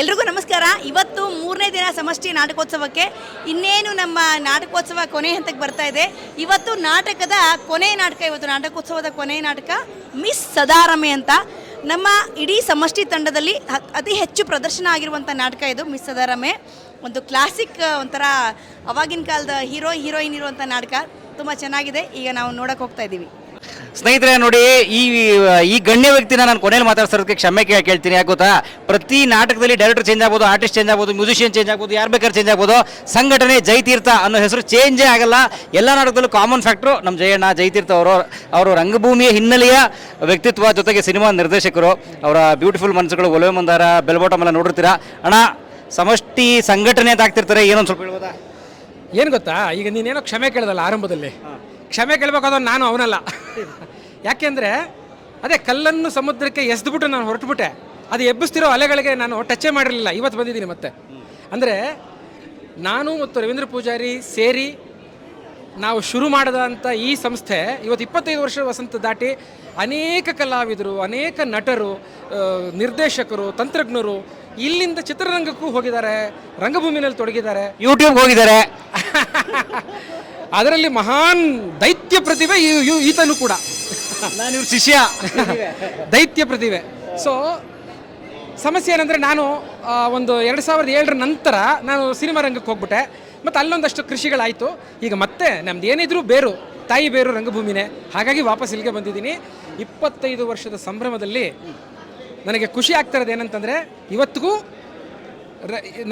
ಎಲ್ರಿಗೂ ನಮಸ್ಕಾರ. ಇವತ್ತು 3ನೇ ದಿನ ಸಮಷ್ಟಿ ನಾಟಕೋತ್ಸವಕ್ಕೆ ಇನ್ನೇನು ನಮ್ಮ ನಾಟಕೋತ್ಸವ ಕೊನೆ ಹಂತಕ್ಕೆ ಬರ್ತಾ ಇದೆ. ಇವತ್ತು ನಾಟಕದ ಕೊನೆಯ ನಾಟಕ, ಇವತ್ತು ನಾಟಕೋತ್ಸವದ ಕೊನೆಯ ನಾಟಕ ಮಿಸ್ ಸದಾರಮೆ ಅಂತ. ನಮ್ಮ ಇಡೀ ಸಮಷ್ಟಿ ತಂಡದಲ್ಲಿ ಅತಿ ಹೆಚ್ಚು ಪ್ರದರ್ಶನ ಆಗಿರುವಂಥ ನಾಟಕ ಇದು ಮಿಸ್ ಸದಾರಮೆ. ಒಂದು ಕ್ಲಾಸಿಕ್, ಒಂಥರ ಅವಾಗಿನ ಕಾಲದ ಹೀರೋಯಿನ್ ಇರುವಂಥ ನಾಟಕ. ತುಂಬ ಚೆನ್ನಾಗಿದೆ. ಈಗ ನಾವು ನೋಡೋಕೆ ಹೋಗ್ತಾ ಇದ್ದೀವಿ. ಸ್ನೇಹಿತರೆ ನೋಡಿ, ಈ ಗಣ್ಯ ವ್ಯಕ್ತಿನ ನಾನು ಕೊನೆಯಲ್ಲಿ ಮಾತಾಡ್ಸೋದಕ್ಕೆ ಕ್ಷಮೆ ಕೇಳ್ತೀನಿ. ಯಾಕೆ ಗೊತ್ತಾ, ಪ್ರತಿ ನಾಟಕದಲ್ಲಿ ಡೈರೆಕ್ಟರ್ ಚೇಂಜ್ ಆಗ್ಬೋದು, ಆರ್ಟಿಸ್ಟ್ ಚೇಂಜ್ ಆಗ್ಬೋದು, ಮ್ಯೂಸಿಷಿಯನ್ ಚೇಂಜ್ ಆಗ್ಬೋದು, ಯಾರು ಬೇಕಾದ್ರೆ ಚೇಂಜ್ ಆಗ್ಬೋದು. ಸಂಘಟನೆ ಜಯತೀರ್ಥ ಅನ್ನೋ ಹೆಸರು ಚೇಂಜೇ ಆಗಲ್ಲ. ಎಲ್ಲ ನಾಟಕದಲ್ಲೂ ಕಾಮನ್ ಫ್ಯಾಕ್ಟ್ರು ನಮ್ಮ ಜಯಣ್ಣ ಜಯತೀರ್ಥ ಅವರು ರಂಗಭೂಮಿಯ ಹಿನ್ನೆಲೆಯ ವ್ಯಕ್ತಿತ್ವ, ಜೊತೆಗೆ ಸಿನಿಮಾ ನಿರ್ದೇಶಕರು. ಅವರ ಬ್ಯೂಟಿಫುಲ್ ಮನಸ್ಸುಗಳು, ಒಲವೆ ಮಂದಾರ, ಬೆಲ್ಬಾಟಮ್ ಎಲ್ಲ ನೋಡಿರ್ತೀರಾ. ಅಣ್ಣ, ಸಮಷ್ಟಿ ಸಂಘಟನೆ ಅಂತ ಆಗ್ತಿರ್ತಾರೆ, ಏನೊಂದು ಸ್ವಲ್ಪ ಹೇಳ್ಬೋದಾ? ಏನು ಗೊತ್ತಾ, ಈಗ ನೀನೇನೋ ಕ್ಷಮೆ ಕೇಳಿದಲ್ಲ ಆರಂಭದಲ್ಲಿ, ಕ್ಷಮೆ ಕೇಳಬೇಕಾದ ನಾನು ಅವನಲ್ಲ. ಯಾಕೆಂದರೆ ಅದೇ ಕಲ್ಲನ್ನು ಸಮುದ್ರಕ್ಕೆ ಎಸ್ದುಬಿಟ್ಟು ನಾನು ಹೊರಟುಬಿಟ್ಟೆ. ಅದು ಎಬ್ಬಿಸ್ತಿರೋ ಅಲೆಗಳಿಗೆ ನಾನು ಟಚ್ಚೇ ಮಾಡಿರಲಿಲ್ಲ. ಇವತ್ತು ಬಂದಿದ್ದೀನಿ ಮತ್ತೆ. ಅಂದರೆ ನಾನು ಮತ್ತು ರವೀಂದ್ರ ಪೂಜಾರಿ ಸೇರಿ ನಾವು ಶುರು ಮಾಡಿದಂಥ ಈ ಸಂಸ್ಥೆ ಇವತ್ತು 25 ವರ್ಷ ವಸಂತ ದಾಟಿ ಅನೇಕ ಕಲಾವಿದರು, ಅನೇಕ ನಟರು, ನಿರ್ದೇಶಕರು, ತಂತ್ರಜ್ಞರು ಇಲ್ಲಿಂದ ಚಿತ್ರರಂಗಕ್ಕೂ ಹೋಗಿದ್ದಾರೆ, ರಂಗಭೂಮಿನಲ್ಲಿ ತೊಡಗಿದ್ದಾರೆ, ಯೂಟ್ಯೂಬ್ ಹೋಗಿದ್ದಾರೆ. ಅದರಲ್ಲಿ ಮಹಾನ್ ದೈತ್ಯ ಪ್ರತಿಭೆ ಈತನು ಕೂಡ. ನಾನು ಇವ್ರ ಶಿಷ್ಯ. ದೈತ್ಯ ಪ್ರತಿಭೆ. ಸೊ ಸಮಸ್ಯೆ ಏನಂದರೆ, ನಾನು ಒಂದು 2007 ನಂತರ ನಾನು ಸಿನಿಮಾ ರಂಗಕ್ಕೆ ಹೋಗ್ಬಿಟ್ಟೆ. ಮತ್ತು ಅಲ್ಲೊಂದಷ್ಟು ಕೃಷಿಗಳಾಯಿತು. ಈಗ ಮತ್ತೆ ನಮ್ದು ಏನಿದ್ರು ಬೇರು, ತಾಯಿ ಬೇರು ರಂಗಭೂಮಿನೇ. ಹಾಗಾಗಿ ವಾಪಸ್ ಇಲ್ಲಿಗೆ ಬಂದಿದ್ದೀನಿ. 25 ವರ್ಷದ ಸಂಭ್ರಮದಲ್ಲಿ ನನಗೆ ಖುಷಿ ಆಗ್ತಾ ಇರೋದು ಏನಂತಂದರೆ, ಇವತ್ತಿಗೂ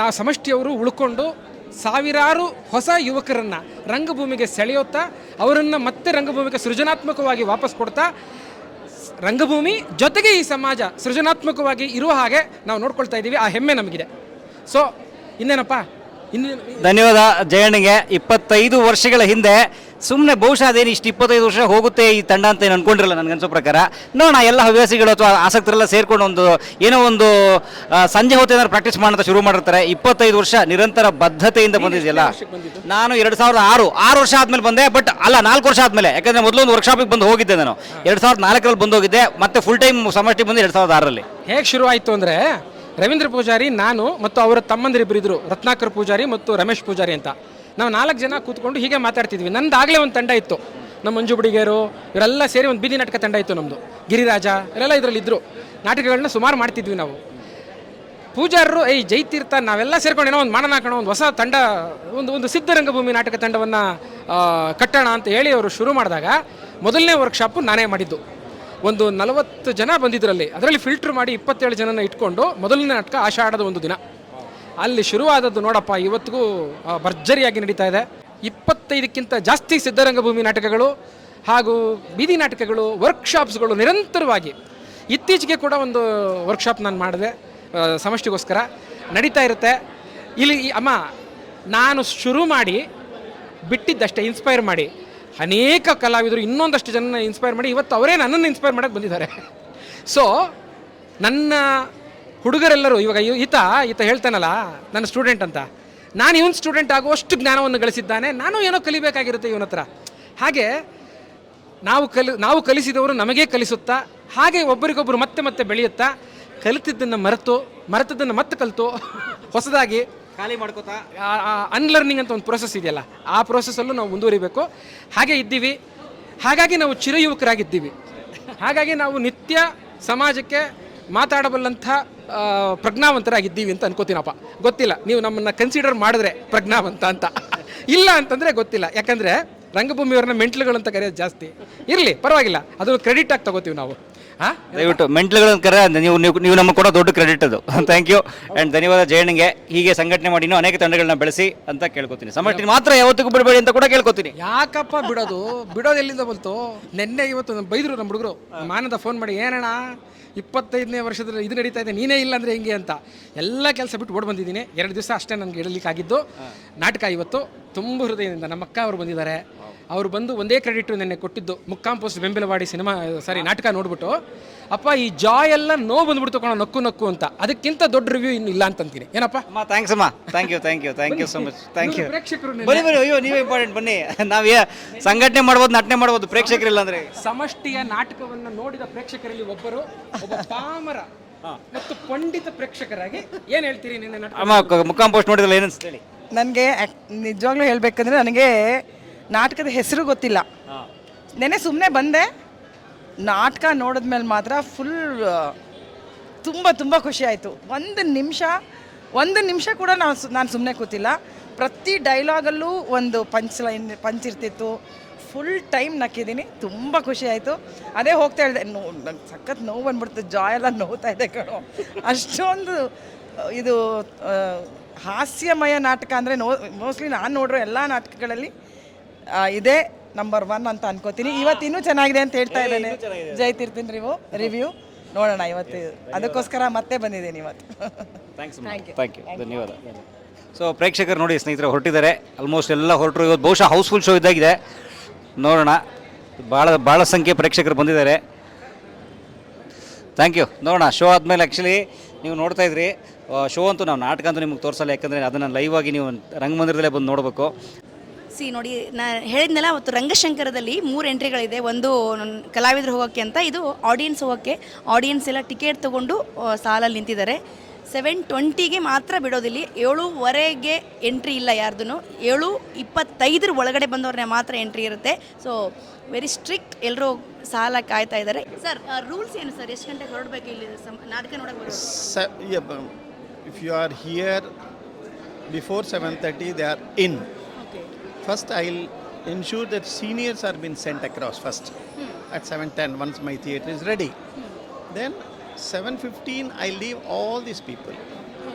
ನಾವು ಸಮಷ್ಟಿಯವರು ಉಳ್ಕೊಂಡು ಸಾವಿರಾರು ಹೊಸ ಯುವಕರನ್ನು ರಂಗಭೂಮಿಗೆ ಸೆಳೆಯುತ್ತಾ ಅವರನ್ನು ಮತ್ತೆ ರಂಗಭೂಮಿಗೆ ಸೃಜನಾತ್ಮಕವಾಗಿ ವಾಪಸ್ ಕೊಡ್ತಾ, ರಂಗಭೂಮಿ ಜೊತೆಗೆ ಈ ಸಮಾಜ ಸೃಜನಾತ್ಮಕವಾಗಿ ಇರುವ ಹಾಗೆ ನಾವು ನೋಡ್ಕೊಳ್ತಾ ಇದ್ದೀವಿ. ಆ ಹೆಮ್ಮೆ ನಮಗಿದೆ. ಸೊ ಇನ್ನೇನಪ್ಪ, ಧನ್ಯವಾದ ಜಯಣ್ಣಗೆ. 25 ವರ್ಷಗಳ ಹಿಂದೆ ಸುಮ್ಮನೆ ಬಹುಶಃ ಅದೇನು ಇಷ್ಟು 25 ವರ್ಷ ಹೋಗುತ್ತೆ ಈ ತಂಡ ಅಂತ ಏನು ಅನ್ಕೊಂಡಿರಲ್ಲ ನನಗನ್ಸೋ ಪ್ರಕಾರ. ನೋಡೋಣ, ಎಲ್ಲ ಹವ್ಯಾಸಿಗಳು ಅಥವಾ ಆಸಕ್ತರೆಲ್ಲ ಸೇರ್ಕೊಂಡು ಏನೋ ಒಂದು ಸಂಜೆ ಹೊತ್ತು ಏನಾದ್ರು ಪ್ರಾಕ್ಟೀಸ್ ಮಾಡೋಂತ ಶುರು ಮಾಡಿರ್ತಾರೆ. 25 ವರ್ಷ ನಿರಂತರ ಬದ್ಧತೆಯಿಂದ ಬಂದಿದೆಯಲ್ಲ. ನಾನು 2006 6 ವರ್ಷ ಆದಮೇಲೆ ಬಂದೆ. ಬಟ್ ಅಲ್ಲ, 4 ವರ್ಷ ಆದಮೇಲೆ. ಯಾಕಂದರೆ ಮೊದಲೊಂದು ವರ್ಕ್ಶಾಪಿಗೆ ಬಂದು ಹೋಗಿದ್ದೆ ನಾನು 2004ರಲ್ಲಿ ಬಂದು ಹೋಗಿದ್ದೆ. ಮತ್ತೆ ಫುಲ್ ಟೈಮ್ ಸಮಷ್ಟಿ ಬಂದು 2006ರಲ್ಲಿ. ಹೇಗೆ ಶುರು ಆಯಿತು ಅಂದರೆ, ರವೀಂದ್ರ ಪೂಜಾರಿ, ನಾನು ಮತ್ತು ಅವರ ತಮ್ಮಂದಿರಿಬ್ಬರಿದ್ರು, ರತ್ನಾಕರ್ ಪೂಜಾರಿ ಮತ್ತು ರಮೇಶ್ ಪೂಜಾರಿ ಅಂತ. ನಾವು 4 ಜನ ಕೂತ್ಕೊಂಡು ಹೀಗೆ ಮಾತಾಡ್ತಿದ್ವಿ. ನಂದಾಗಲೇ ಒಂದು ತಂಡ ಇತ್ತು, ನಮ್ಮ ಮಂಜು ಬುಡಿಗೇರು ಇವರೆಲ್ಲ ಸೇರಿ ಒಂದು ಬೀದಿ ನಾಟಕ ತಂಡ ಇತ್ತು ನಮ್ಮದು. ಗಿರಿರಾಜ ಇವರೆಲ್ಲ ಇದರಲ್ಲಿ ಇದ್ದರು. ನಾಟಕಗಳನ್ನ ಸುಮಾರು ಮಾಡ್ತಿದ್ವಿ ನಾವು. ಪೂಜಾರರು ಜಯತೀರ್ಥ ನಾವೆಲ್ಲ ಸೇರ್ಕೊಂಡು ಏನೋ ಒಂದು ಮಾಡೋಣ ಹಾಕೋಣ, ಒಂದು ಹೊಸ ತಂಡ, ಒಂದು ಸಿದ್ಧ ರಂಗಭೂಮಿ ನಾಟಕ ತಂಡವನ್ನು ಕಟ್ಟೋಣ ಅಂತ ಹೇಳಿ ಅವರು ಶುರು ಮಾಡಿದಾಗ ಮೊದಲನೇ ವರ್ಕ್ಶಾಪು ನಾನೇ ಮಾಡಿದ್ದು. ಒಂದು 40 ಜನ ಬಂದಿದ್ದರಲ್ಲಿ, ಅದರಲ್ಲಿ ಫಿಲ್ಟ್ರ್ ಮಾಡಿ 27 ಜನನ ಇಟ್ಕೊಂಡು ಮೊದಲನೇ ನಾಟಕ ಆಷಾಢದ ಒಂದು ದಿನ ಅಲ್ಲಿ ಶುರುವಾದದ್ದು. ನೋಡಪ್ಪ, ಇವತ್ತಿಗೂ ಭರ್ಜರಿಯಾಗಿ ನಡೀತಾ ಇದೆ. 25ಕ್ಕಿಂತ ಜಾಸ್ತಿ ಸಿದ್ಧರಂಗಭೂಮಿ ನಾಟಕಗಳು ಹಾಗೂ ಬೀದಿ ನಾಟಕಗಳು, ವರ್ಕ್ಶಾಪ್ಸ್ಗಳು ನಿರಂತರವಾಗಿ. ಇತ್ತೀಚೆಗೆ ಕೂಡ ಒಂದು ವರ್ಕ್ಶಾಪ್ ನಾನು ಮಾಡಿದೆ ಸಮಷ್ಟಿಗೋಸ್ಕರ, ನಡೀತಾ ಇರುತ್ತೆ ಇಲ್ಲಿ. ಅಮ್ಮ, ನಾನು ಶುರು ಮಾಡಿ ಬಿಟ್ಟಿದ್ದಷ್ಟೇ, ಇನ್ಸ್ಪೈರ್ ಮಾಡಿ ಅನೇಕ ಕಲಾವಿದರು ಇನ್ನೊಂದಷ್ಟು ಜನ ಇನ್ಸ್ಪೈರ್ ಮಾಡಿ ಇವತ್ತು ಅವರೇ ನನ್ನನ್ನು ಇನ್ಸ್ಪೈರ್ ಮಾಡೋಕ್ಕೆ ಬಂದಿದ್ದಾರೆ. ಸೊ ನನ್ನ ಹುಡುಗರೆಲ್ಲರೂ ಇವಾಗ ಈತ ಹೇಳ್ತಾನಲ್ಲ ನನ್ನ ಸ್ಟೂಡೆಂಟ್ ಅಂತ, ನಾನು ಇವನ್ ಸ್ಟೂಡೆಂಟ್ ಆಗುವಷ್ಟು ಜ್ಞಾನವನ್ನು ಗಳಿಸಿದ್ದಾನೆ. ನಾನು ಏನೋ ಕಲಿಬೇಕಾಗಿರುತ್ತೆ ಇವನ ಹತ್ರ. ಹಾಗೆ ನಾವು ಕಲಿಸಿದವರು ನಮಗೇ ಕಲಿಸುತ್ತಾ, ಹಾಗೆ ಒಬ್ಬರಿಗೊಬ್ಬರು ಮತ್ತೆ ಬೆಳೆಯುತ್ತಾ, ಕಲಿತಿದ್ದನ್ನು ಮರೆತದ್ದನ್ನು ಮತ್ತೆ ಕಲಿತು ಹೊಸದಾಗಿ ಖಾಲಿ ಮಾಡ್ಕೋತಾ ಅನ್ಲರ್ನಿಂಗ್ ಅಂತ ಒಂದು ಪ್ರೋಸೆಸ್ ಇದೆಯಲ್ಲ, ಆ ಪ್ರೋಸೆಸ್ಸಲ್ಲೂ ನಾವು ಮುಂದುವರಿಬೇಕು. ಹಾಗೆ ಇದ್ದೀವಿ. ಹಾಗಾಗಿ ನಾವು ಚಿರಯುವಕರಾಗಿದ್ದೀವಿ. ಹಾಗಾಗಿ ನಾವು ನಿತ್ಯ ಸಮಾಜಕ್ಕೆ ಮಾತಾಡಬಲ್ಲಂಥ ಪ್ರಜ್ಞಾವಂತರಾಗಿದ್ದೀವಿ ಅಂತ ಅನ್ಕೋತೀನಪ್ಪ. ಗೊತ್ತಿಲ್ಲ, ನೀವು ನಮ್ಮನ್ನು ಕನ್ಸಿಡರ್ ಮಾಡಿದ್ರೆ ಪ್ರಜ್ಞಾವಂತ ಅಂತ. ಇಲ್ಲ ಅಂತಂದರೆ ಗೊತ್ತಿಲ್ಲ. ಯಾಕಂದರೆ ರಂಗಭೂಮಿಯವ್ರನ್ನ ಮೆಂಟ್ಲುಗಳಂತ ಕರೆಯೋದು ಜಾಸ್ತಿ. ಇರಲಿ, ಪರವಾಗಿಲ್ಲ, ಅದನ್ನು ಕ್ರೆಡಿಟ್ ಆಗಿ ತಗೋತೀವಿ ನಾವು. ದಯವಿಟ್ಟು ಮೆಂಟ್ಲುಗಳನ್ನ ಕರೆ, ನೀವು ನಮಗೆ ಕೊಡೋ ದೊಡ್ಡ ಕ್ರೆಡಿಟ್ ಅದು. ಥ್ಯಾಂಕ್ ಯು ಆ್ಯಂಡ್ ಧನ್ಯವಾದ ಜಯಣ್ಣಗೆ. ಹೀಗೆ ಸಂಘಟನೆ ಮಾಡಿ ಇನ್ನೂ ಅನೇಕ ತಂಡಗಳನ್ನ ಬೆಳೆಸಿ ಅಂತ ಕೇಳ್ಕೊತೀನಿ. ಸಮಷ್ಟಿ ಮಾತ್ರ ಯಾವತ್ತಿಗೂ ಬಿಡಬೇಡಿ ಅಂತ ಕೂಡ ಕೇಳ್ಕೊತೀನಿ. ಯಾಕಪ್ಪ ಬಿಡೋದು ಎಲ್ಲಿಂದ ಬಂತು? ನಿನ್ನೆ ಇವತ್ತು ಬೈದರು ನಮ್ಮ ಹುಡುಗರು. ಮಾನದ ಫೋನ್ ಮಾಡಿ, ಏನಣ್ಣ 25ನೇ ವರ್ಷದಲ್ಲಿ ಇದು ನಡೀತಾ ಇದೆ, ನೀನೇ ಇಲ್ಲ ಅಂದರೆ ಹೆಂಗೆ ಅಂತ. ಎಲ್ಲ ಕೆಲಸ ಬಿಟ್ಟು ಓಡ್ ಬಂದಿದ್ದೀನಿ. 2 ದಿವಸ ಅಷ್ಟೇ ನನಗೆ ಇಡಲಿಕ್ಕಾಗಿದ್ದು. ನಾಟಕ ಇವತ್ತು ತುಂಬ ಹೃದಯದಿಂದ ನಮ್ಮ ಅಕ್ಕ ಅವರು ಬಂದಿದ್ದಾರೆ. ಅವರು ಬಂದು ಒಂದೇ ಕ್ರೆಡಿಟ್ ನೆನ್ನೆ ಕೊಟ್ಟಿದ್ದು, ಮುಕ್ಕಾಂ ಪೋಸ್ಟ್ ಬೆಂಬಲವಾಡಿ ನಾಟಕ ನೋಡ್ಬಿಟ್ಟು, ಅಪ್ಪ ಈ ಜಾಯ್ ಎಲ್ಲ ನೋವು ಬಂದ್ಬಿಡ್ತು ಕಣ, ನಕ್ಕು ಅಂತ. ಅದಕ್ಕಿಂತ ದೊಡ್ಡ ರಿವ್ಯೂ ಇನ್ನು ಇಲ್ಲ ಅಂತ ಅಂತೀನಿ. ಏನಪ್ಪ, ಥ್ಯಾಂಕ್ಸ್ ಅಮ್ಮ. Thank you so much. Thank you. ಪ್ರೇಕ್ಷಕರು ಬನ್ನಿ. ಅಯ್ಯೋ, ನೀವೇ ಇಂಪಾರ್ಟೆಂಟ್. ಬನ್ನಿ, ನಾವೇ ಸಂಘಟನೆ ಮಾಡ್ಬೋದು, ನಟನೆ ಮಾಡ್ಬೋದು, ಪ್ರೇಕ್ಷಕರಿಲ್ಲ ಅಂದರೆ. ಸಮಷ್ಟಿಯ ನಾಟಕವನ್ನು ನೋಡಿದ ಪ್ರೇಕ್ಷಕರಲ್ಲಿ ಒಬ್ಬ ಪಾಮರ ಮತ್ತು ಪಂಡಿತ ಪ್ರೇಕ್ಷಕರಾಗಿ ಏನು ಹೇಳ್ತೀರಿ ನಿನ್ನೆ ನಾಟಕ? ಅಮ್ಮ ಮುಖಾಂ ಪೋಸ್ಟ್ ನೋಡಿದ್ರಲ್ಲ ಏನು ಅನಿಸ್ತು ಹೇಳಿ. ನನಗೆ ನಿಜವಾಗ್ಲೂ ಹೇಳಬೇಕಂದ್ರೆ ನನಗೆ ನಾಟಕದ ಹೆಸರು ಗೊತ್ತಿಲ್ಲ. ನೆನೆ ಸುಮ್ಮನೆ ಬಂದೆ, ನಾಟಕ ನೋಡಿದ್ಮೇಲೆ ಮಾತ್ರ ಫುಲ್ ತುಂಬ ತುಂಬ ಖುಷಿ ಆಯಿತು. ಒಂದು ನಿಮಿಷ ಕೂಡ ನಾನು ಸುಮ್ಮನೆ ಕೂತಿಲ್ಲ. ಪ್ರತಿ ಡೈಲಾಗಲ್ಲೂ ಒಂದು ಪಂಚ್ ಇರ್ತಿತ್ತು. ಫುಲ್ ಟೈಮ್ ನಕ್ಕಿದ್ದೀನಿ, ತುಂಬ ಖುಷಿ ಆಯಿತು. ಅದೇ ಹೋಗ್ತಾ ಹೇಳಿದೆ, ನಂಗೆ ಸಖತ್ ನೋವು ಬಂದ್ಬಿಡ್ತು, ಜಾಯ್ ಎಲ್ಲ ನೋವ್ತಾ ಇದೆ ಕಣೋ. ಅಷ್ಟೊಂದು ಇದು ಹಾಸ್ಯಮಯ ನಾಟಕ ಅಂದರೆ ಮೋಸ್ಟ್ಲಿ ನಾನು ನೋಡಿರೋ ಎಲ್ಲ ನಾಟಕಗಳಲ್ಲಿ ಇದೇ ನಂಬರ್ 1 ಅಂತ ಅನ್ಕೋತೀನಿ. ಇವತ್ತು ಇನ್ನೂ ಚೆನ್ನಾಗಿದೆ ಅಂತ ಹೇಳ್ತಾ ಇದ್ದೇನೆ ಜಯತೀರ್ಥನ್ ರಿವ್ಯೂ ನೋಡೋಣ ಇವತ್ತು. ಅದಕ್ಕೋಸ್ಕರ ಮತ್ತೆ ಬಂದಿದ್ದೀನಿ ಇವತ್ತು. ಥ್ಯಾಂಕ್ ಯು, ಧನ್ಯವಾದ. ಸೊ ಪ್ರೇಕ್ಷಕರು ನೋಡಿ ಸ್ನೇಹಿತರೆ ಹೊರಟಿದ್ದಾರೆ, ಆಲ್ಮೋಸ್ಟ್ ಎಲ್ಲ ಹೊರಟರು. ಇವತ್ತು ಬಹುಶಃ ಹೌಸ್ಫುಲ್ ಶೋ ಇದ್ದಾಗಿದೆ. ನೋಡೋಣ, ಭಾಳ ಸಂಖ್ಯೆ ಪ್ರೇಕ್ಷಕರು ಬಂದಿದ್ದಾರೆ. Thank you. ನೋಡೋಣ ಶೋ ಆದಮೇಲೆ. ಆ್ಯಕ್ಚುಲಿ ನೀವು ನೋಡ್ತಾ ಇದ್ರಿ ಶೋ ಅಂತೂ, ನಾವು ನಾಟಕ ಅಂತೂ ನಿಮ್ಗೆ ತೋರಿಸಲ್ಲ, ಯಾಕಂದರೆ ಅದನ್ನು ಲೈವ್ ಆಗಿ ನೀವು ರಂಗಮಂದಿರದಲ್ಲೇ ಬಂದು ನೋಡಬೇಕು. ನೋಡಿ, ನಾನು ಹೇಳಿದ್ನಲ್ಲ ಅವತ್ತು ರಂಗಶಂಕರದಲ್ಲಿ 3 ಎಂಟ್ರಿಗಳಿದೆ. ಒಂದು ಕಲಾವಿದರು ಹೋಗೋಕ್ಕೆ ಅಂತ, ಇದು ಆಡಿಯನ್ಸ್ ಹೋಗೋಕ್ಕೆ. ಆಡಿಯನ್ಸ್ ಎಲ್ಲ ಟಿಕೆಟ್ ತೊಗೊಂಡು ಸಾಲಲ್ಲಿ ನಿಂತಿದ್ದಾರೆ. 7:20ಗೆ ಮಾತ್ರ ಬಿಡೋದಿಲ್ಲ. 7:15ಗೆ ಎಂಟ್ರಿ ಇಲ್ಲ ಯಾರ್ದು. 7:25 ಒಳಗಡೆ ಬಂದವ್ರನ್ನ ಮಾತ್ರ ಎಂಟ್ರಿ ಇರುತ್ತೆ. ಸೊ ವೆರಿ ಸ್ಟ್ರಿಕ್ಟ್, ಎಲ್ಲರೂ ಸಾಲ ಕಾಯ್ತಾ ಇದ್ದಾರೆ. ಸರ್, ರೂಲ್ಸ್ ಏನು ಸರ್? ಎಷ್ಟು ಗಂಟೆಗೆ ಹೊರಡಬೇಕು ಇಲ್ಲಿ ನಾಟಕ ನೋಡಕ್ಕೆ ಬರೋದು? If you are here before 7:30, they are in. First, I'll ensure that seniors are been sent across first at 7:10 once my theatre is ready. Then 7:15, I leave all these people.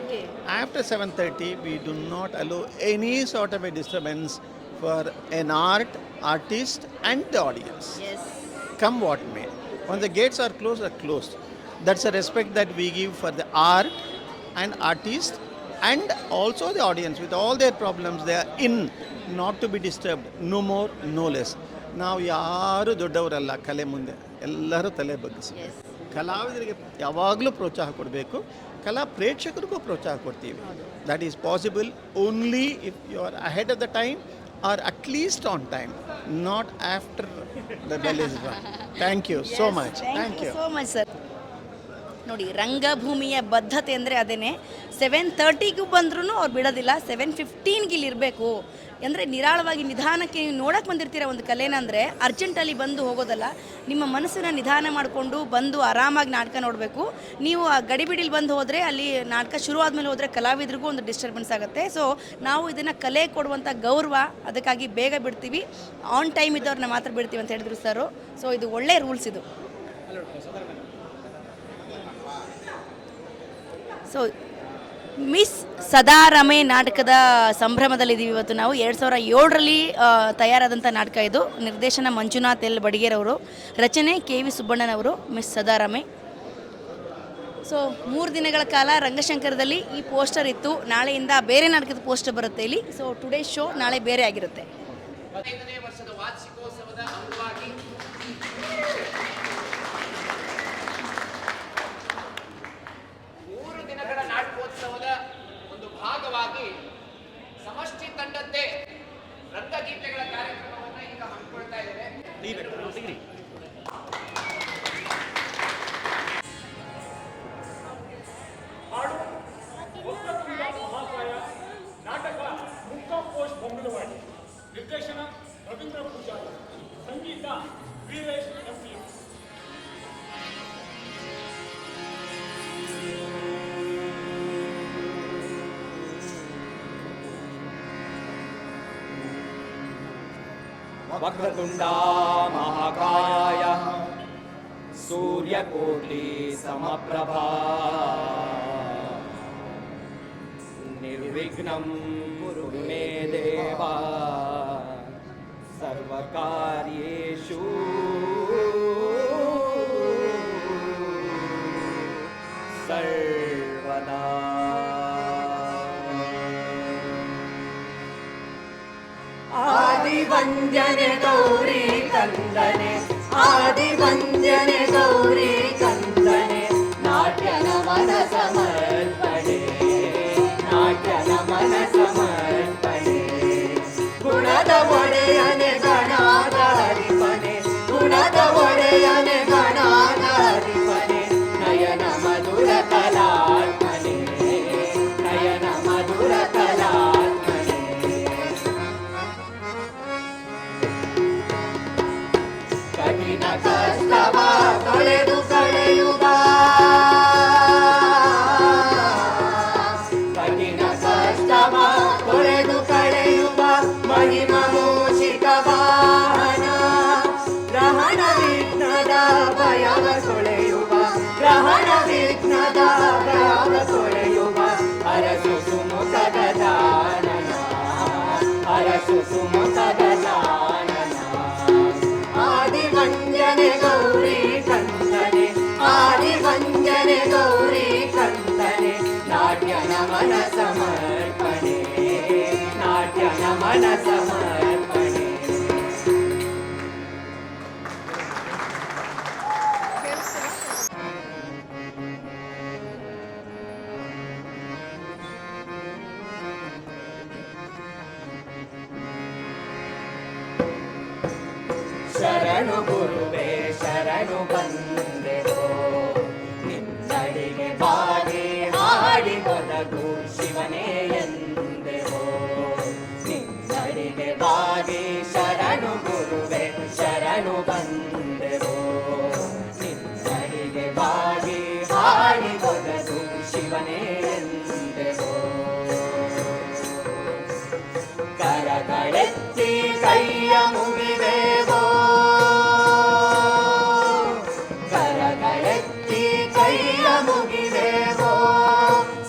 After 7:30, we do not allow any sort of a disturbance for an artist and the audience. Yes. Come what may. Once the gates are closed. That's a respect that we give for the art and artist and also the audience. With all their problems, they are in, not to be disturbed. No more, no less. ನಾವು ಯಾರು ದೊಡ್ಡವರಲ್ಲ, ಕಲೆ ಮುಂದೆ ಎಲ್ಲರೂ ತಲೆ ಬಗ್ಗಿಸಿ. ಕಲಾವಿದರಿಗೆ ಯಾವಾಗಲೂ ಪ್ರೋತ್ಸಾಹ ಕೊಡಬೇಕು, ಕಲಾ ಪ್ರೇಕ್ಷಕರಿಗೂ ಪ್ರೋತ್ಸಾಹ ಕೊಡ್ತೀವಿ. That is possible only if you are ahead of the time or at least on time, not after the bell is run. Thank you so much. Thank you so much sir. ನೋಡಿ, ರಂಗಭೂಮಿಯ ಬದ್ಧತೆ ಅಂದರೆ ಅದೇನೆ. 7:30ಗೂ ಬಂದ್ರೂ ಅವ್ರು ಬಿಡೋದಿಲ್ಲ. 7:15ಗೆ ಇಲ್ಲಿ ಇರಬೇಕು. ಅಂದರೆ ನಿರಾಳವಾಗಿ ನಿಧಾನಕ್ಕೆ ನೀವು ನೋಡೋಕೆ ಬಂದಿರ್ತೀರ ಒಂದು ಕಲೆನ, ಅಂದರೆ ಅರ್ಜೆಂಟಲ್ಲಿ ಬಂದು ಹೋಗೋದಲ್ಲ. ನಿಮ್ಮ ಮನಸ್ಸನ್ನು ನಿಧಾನ ಮಾಡಿಕೊಂಡು ಬಂದು ಆರಾಮಾಗಿ ನಾಟಕ ನೋಡಬೇಕು. ನೀವು ಆ ಗಡಿಬಿಡಿಲಿ ಬಂದು ಹೋದರೆ ಅಲ್ಲಿ ನಾಟಕ ಶುರು ಆದಮೇಲೆ ಹೋದರೆ ಕಲಾವಿದರಿಗೂ ಒಂದು ಡಿಸ್ಟರ್ಬೆನ್ಸ್ ಆಗುತ್ತೆ. ಸೊ ನಾವು ಇದನ್ನು ಕಲೆ ಕೊಡುವಂಥ ಗೌರವ, ಅದಕ್ಕಾಗಿ ಬೇಗ ಬಿಡ್ತೀವಿ. ಆನ್ ಟೈಮ್ ಇದ್ದವ್ರನ್ನ ಮಾತ್ರ ಬಿಡ್ತೀವಿ ಅಂತ ಹೇಳಿದ್ರು ಸರು. ಸೊ ಇದು ಒಳ್ಳೆ ರೂಲ್ಸ್ ಇದು. ಸೊ ಮಿಸ್ ಸದಾರಮೆ ನಾಟಕದ ಸಂಭ್ರಮದಲ್ಲಿದ್ದೀವಿ ಇವತ್ತು ನಾವು. 2007ರಲ್ಲಿ ತಯಾರಾದಂಥ ನಾಟಕ ಇದು. ನಿರ್ದೇಶನ ಮಂಜುನಾಥ್ ಎಲ್ ಬಡಿಗೇರವರು, ರಚನೆ KV ಸುಬ್ಬಣ್ಣನವರು. ಮಿಸ್ ಸದಾರಮೆ. ಸೊ 3 ದಿನಗಳ ಕಾಲ ರಂಗಶಂಕರದಲ್ಲಿ ಈ ಪೋಸ್ಟರ್ ಇತ್ತು. ನಾಳೆಯಿಂದ ಬೇರೆ ನಾಟಕದ ಪೋಸ್ಟರ್ ಬರುತ್ತೆ ಇಲ್ಲಿ. ಸೊ ಟುಡೇ ಶೋ ನಾಳೆ ಬೇರೆ ಆಗಿರುತ್ತೆ. 15ನೇ ವರ್ಷದ ವಾರ್ಷಿಕೋತ್ಸವದ ಅಂಗವಾಗಿ ನಾಟಕೋತ್ಸವದ ಒಂದು ಭಾಗವಾಗಿ ಸಮಷ್ಟಿ ತಂಡದ್ದೇ ರಂಗಗೀತೆಗಳ ಕಾರ್ಯಕ್ರಮವನ್ನು ಈಗ ಹಮ್ಮಿಕೊಳ್ತಾ ಇದ್ದೇವೆ. ನಾಟಕ ಮುಕ್ಕಾಂ ಪೋಸ್ಟ್ ಬೊಮ್ಮನವಾಡಿ, ನಿರ್ದೇಶನ ರವೀಂದ್ರ ಪೂಜಾರಿ, ಸಂಗೀತ ವೀರೇಶ್ ಎಂಪಿ. वक्रतुण्डा महाकाय सूर्यकोटि समप्रभा निर्विघ्नं कुरु मे देवा सर्वकार्येषु सर्वदा. आदिवन्द्यने गौरी कन्दने, आदिवन्द्यने गौरी कन्दने, नाट्य नमन समर्पणे, नाट्य नमन समर्पणे. गुणद ಒಡೆಯನೆ ಗಣಾಧಾರಿಪನೆ, ಗುಣದ ಒಡೆಯನೆ ಗಣಾಧಾರಿಪನೆ, ನಯನ ಮಧುರ ನಮನ ಸಮರ್ಪಣೆ ನಾಟ್ಯ ನಮನ ಸಮರ್ಪಣೆ. ಶರಣು ಗುರುವೇ ಶರಣು ಬಂದೆವೋ ನಿನ್ನಡಿಗೆ ಬಾಗಿ ಹಾಡಿ ಒದಗು ಶಿವನೇ ಎಂದೆವೋ. ನಿನ್ನಡಿಗೆ ಬಾಗಿ ಶರಣು ಗುರುವೇ ಶರಣು ಬಂದೆವೋ ನಿನ್ನಡಿಗೆ ಬಾಗಿ ಹಾಡಿ ಒದಗು ಶಿವನೇ ಎಂದೆವೋ. ಕರಗಳೆತ್ತಿ ಕೈಯ ಮುಗಿದೆವೋ ಕರಗಳೆತ್ತಿ ಕೈಯ ಮುಗಿದೆವೋ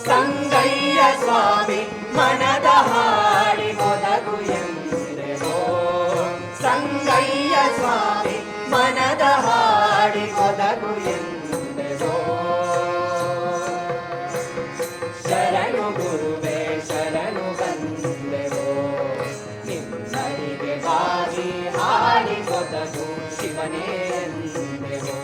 ಸಂಗಯ್ಯ ಸ್ವಾಮಿ ಮನದ ಹಾಡಿ ಒದಗು ಎಂದೆವೋ. ಸಂಗಯ್ಯ ಸ್ವಾಮಿ ಮನದ ಹಾಡಿ ಒದಗು ಎಂದೆವೋ. ಶರಣು ಗುರುವೇ ಶರಣು ಬಂದೆವೋ ನಿನ್ನಡಿಗೆ ಬಾಗಿ ಹಾಡಿ ಒದಗು ಶಿವನೇ ಎಂದೆವೋ.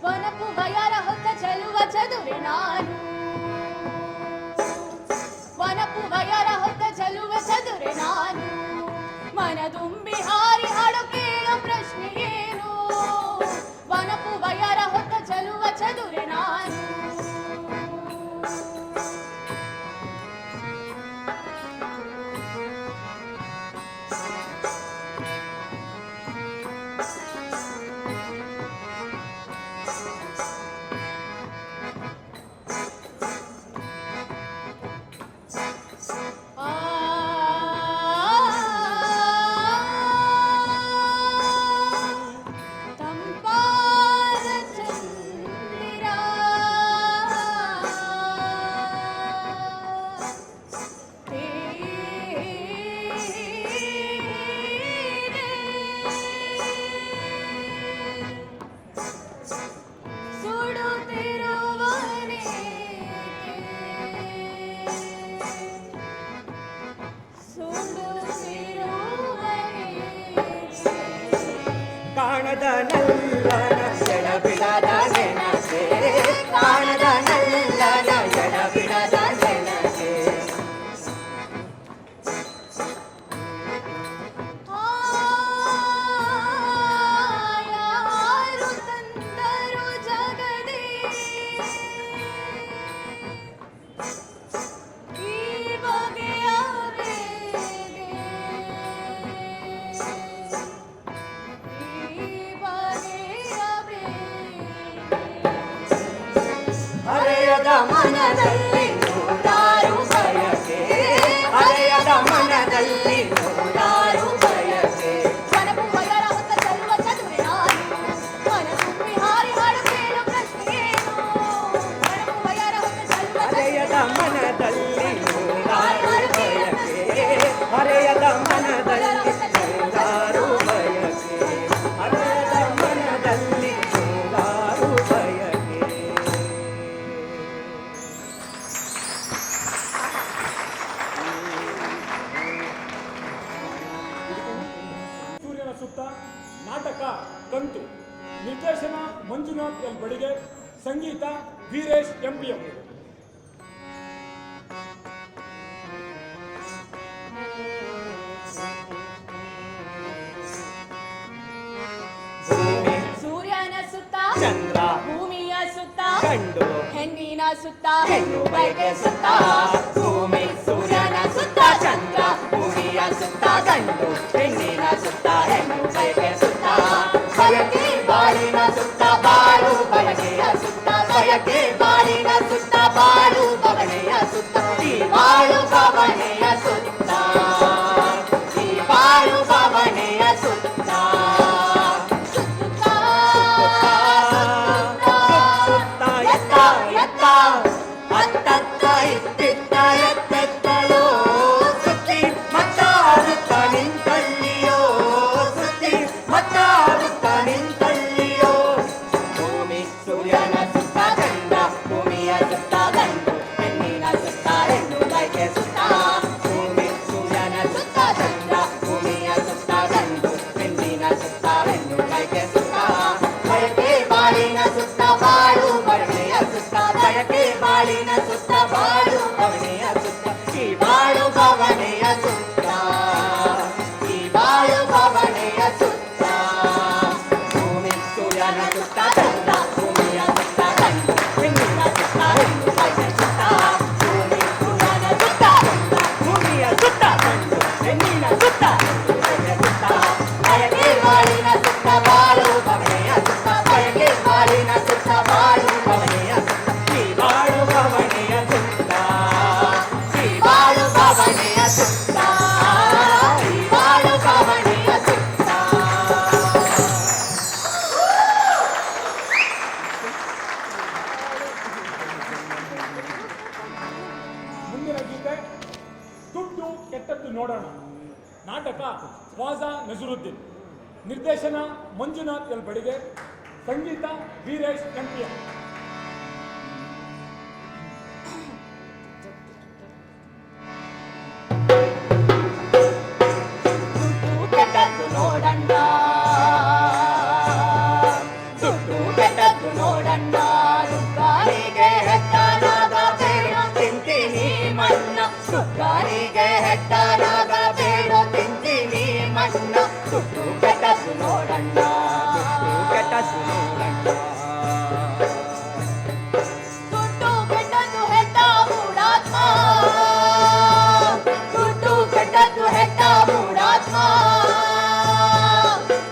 ವನಪು ಬಯಲ ಹೊತ್ತ ಚೆಲುವ ಚದುರೆ ನಾನು ವನಪು ಬಯಲ ಹೊತ್ತ ಚೆಲುವ ಚದುರೆ ನಾನು ಮನದುಂಬಿ ಹಾರಿ ಹಾಡು ಕೇಳೋ ಪ್ರಶ್ನೆ ಏನು. ವನಪು ಬಯಲ ಹೊತ್ತ ಚೆಲುವ ಚದುರೆ ನಾನು ತಂಪಾದ ಚಂದಿರ ಸುಡುತ್ತಿರುವನೇ ಕಾಣದ ನಲ್ಲನ ಎಡಬಿಡದ ನೆನಪೆ ಕಾಣದ ನಲ್ಲನ ಎಡಬಿಡದ ನೆನಪೆ. ಯಾರು ತಂದರು ಜಗದೇ ಈ ಬಗೆಯ ಬೇಗೆ ಹರೆಯದ ಮನದಲ್ಲಿ ನೂರಾರು ಬಯಕೆ ಹರೆಯದ ಮನದಲ್ಲಿ ನೂರಾರು ಬಯಕೆ. ವನಪು ಬಯಲ ಹೊತ್ತ ಚೆಲುವ ಚದುರೆ ನಾನು ಮನದುಂಬಿ ಹಾರಿ ಹಾಡು ಕೇಳೋ ಪ್ರಶ್ನೆ ಏನು. ವನಪು ಬಯಲ ಹೊತ್ತ ಚೆಲುವ ಹರೆಯದ ಮನದಲ್ಲಿ ನೂರಾರು ಬಯಕೆ ಹರೆಯದ ಮನದಲ್ಲಿ ನೂರಾರು ಬಯಕೆ ಹರೆಯದ ಮನದಲ್ಲಿ ನೂರಾರು ಬಯಕೆ. ಸೂರ್ಯನ ಸುತ್ತ ನಾಟಕ ಕಂತು. ನಿರ್ದೇಶನ ಮಂಜುನಾಥ್ ಎಲ್ ಬಡಿಗೆ. ಸಂಗೀತ ವೀರೇಶ್ ಎಂಪಿಎಂ. ಸುತ್ತ ಹೆಣ್ಣು ಬೈಗೆ ಸುತ್ತ ಭೂಮಿ ಸೂರ್ಯನ ಸುತ್ತ ಚಂದ್ರ ಭೂಮಿಯ ಸುತ್ತ ಗಂಡು ಹೆಣ್ಣಿನ ಸುತ್ತ ಹೆಣ್ಣು ಬೈಗೆ ಸುತ್ತ ಬಯಕೆ ಬಾಳಿನ ಸುತ್ತ ಬಾಳು ಬಯಕೆಯ ಸುತ್ತ ಬಯಕೆ ಬಾಳಿನ ಸುತ್ತ ಬಾಳು ಬವಣೆಯ ಸುತ್ತ ಈ ಬಾಳು ಬವಣೆಯ ಸುತ್ತ ಈ ಬಾಳು ಬವಣೆಯ ಸುತ್ತ ಅತ್ತತ್ತ ಇತ್ತಿತ್ತ ಎತ್ತೆತ್ತಲೋ ಸುತ್ತಿ ಮತ್ತಾಡುತ್ತ ನಿಂತಲ್ಲಿಯೋ ಸುತ್ತಿ ಮತ್ತಾಡುತ್ತ ನಿಂತಲ್ಲಿಯೋ ಭೂಮಿ ಸೂರ್ಯನ ಸುತ್ತ ಚಂದ್ರ ಭೂಮಿಯ ಸುತ್ತ ಗಂಡು ಹೆಣ್ಣಿನ ಸುತ್ತ ಹೆಣ್ಣು ಬೈಕೆ ಸುತ್ತ ಭೂಮಿ ಸೂರ್ಯನ ಸುತ್ತ ಚಂದ್ರ ಭೂಮಿಯ ಸುತ್ತ ಗಂಡು ಹೆಣ್ಣಿನ ಸುತ್ತ ಹೆಣ್ಣು ಬೈಕೆ ಸುತ್ತ ಬಯಕೆ ಬಾಳಿನ ಸುತ್ತ ಬಾಳು ಬಯಕೆಯ ಸುತ್ತ ಬಯಕೆ ಬಾಳಿನ ಸುತ್ತ ಬಾಳು ಬವಣೆಯ ಸುತ್ತ ಈ ಬಾಳು ಬವಣೆಯ ಸುತ್ತ ಈ ಬಾಳು ಬವಣೆಯ ಸುತ್ತ ಭೂಮಿ ಸೂರ್ಯನ ಸುತ್ತ ಚಂದ್ರ ಭೂಮಿಯ ಸುತ್ತ ಗಂಡು ಹೆಣ್ಣಿನ ಸುತ್ತ ಹೆಣ್ಣು ಬಯಕೆ ಸುತ್ತ ಭೂಮಿ ಸೂರ್ಯನ ಸುತ್ತ ಚಂದ್ರ ಭೂಮಿಯ ಸುತ್ತ ಗಂಡು ಹೆಣ್ಣಿನ ಸುತ್ತ ಹೆಣ್ಣು ಬಯಕೆ ಸುತ್ತ ಬಯಕೆ ಬಾಳಿನ ಸುತ್ತ ಬಾಳು ಬವಣೆಯ ಸುತ್ತ ಬಯಕೆ ಬಾಳಿನ ಸುತ್ತ ಬಾಳು ಬವಣೆಯ ಸುತ್ತ ಈ ಬಾಳು ಬವಣೆಯ ಸುತ್ತ ಈ ಬಾಳು ಬವಣೆಯ ಸುತ್ತ ಈ ಬಾಳು ಬವಣೆಯ ಸುತ್ತ ಮುಂದಿನ ಗೀತೆ ದುಡ್ಡು ಕೆಟ್ಟದ್ದು ನೋಡೋಣ. ನಾಟಕ ವಾಜಾ ನಜರುದ್ದೀನ್. ನಿರ್ದೇಶನ ಮಂಜುನಾಥ್ ಎಲ್ ಬಡಿಗೆ. ಸಂಗೀತ ವೀರೇಶ್ ಎಂಪಿಎಂ. ದುಡ್ಡು ಕೆಟ್ಟದ್ದು ನೋಡಣ್ಣ ದುಡ್ಡು ಕೆಟ್ಟದ್ದು ನೋಡಣ್ಣ ದುಗ್ಗಾರಿಗೆ ಹೆಟ್ಟನಾಗ ಬೇಡ ತಿಂತೀನಿ ಮಣ್ಣ ದುಗ್ಗಾರಿಗೆ ಹೆಟ್ಟನಾಗ ಬೇಡ ತಿಂತೀನಿ ಮಣ್ಣ ದುಡ್ಡು ಕೆಟ್ಟದ್ದು ನೋಡಣ್ಣ ದುಡ್ಡು ಕೆಟ್ಟದ್ದು ನೋಡಣ್ಣ ದುಡ್ಡು ಕೆಟ್ಟದ್ದು ಹೆಟ್ಟ ಮೂಡಾತ್ಮ ದುಡ್ಡು ಕೆಟ್ಟದ್ದು ಹೆಟ್ಟ ಮೂಡಾತ್ಮ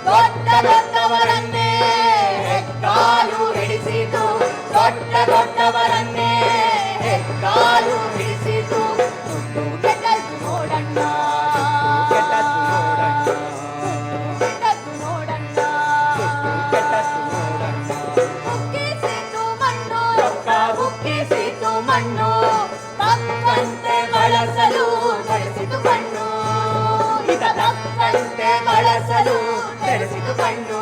ದೊಡ್ಡ ದೊಡ್ಡವರನ್ನೇ ಹೆಕ್ಕಾಲು ಹಿಡಿಸಿತು ದೊಡ್ಡ ದೊಡ್ಡವರನ್ನೇ ಹೆಕ್ಕಾಲು ಹಿಡಿಸಿತು ದುಡ್ಡು ಕೆಟ್ಟದ್ದು ನೋಡಣ್ಣ ಕೆಟ್ಟದ್ದು ನೋಡಣ್ಣ ಕೆಟ್ಟದ್ದು ನೋಡಣ್ಣ ಕೆಟ್ಟದ್ದು ನೋಡಣ್ಣ ಹುಕ್ಕಿಸಿತು ಮಣ್ಣು ರೊಕ್ಕ ಹುಕ್ಕಿಸಿತು ಮಣ್ಣು ತಕ್ಕಂತೆ ಬಳಸಲು ನಡೆಸಿತು ಕಣ್ಣು ಇದ ತಕ್ಕಂತೆ ಬಳಸಲು ನಡೆಸಿತು ಕಣ್ಣು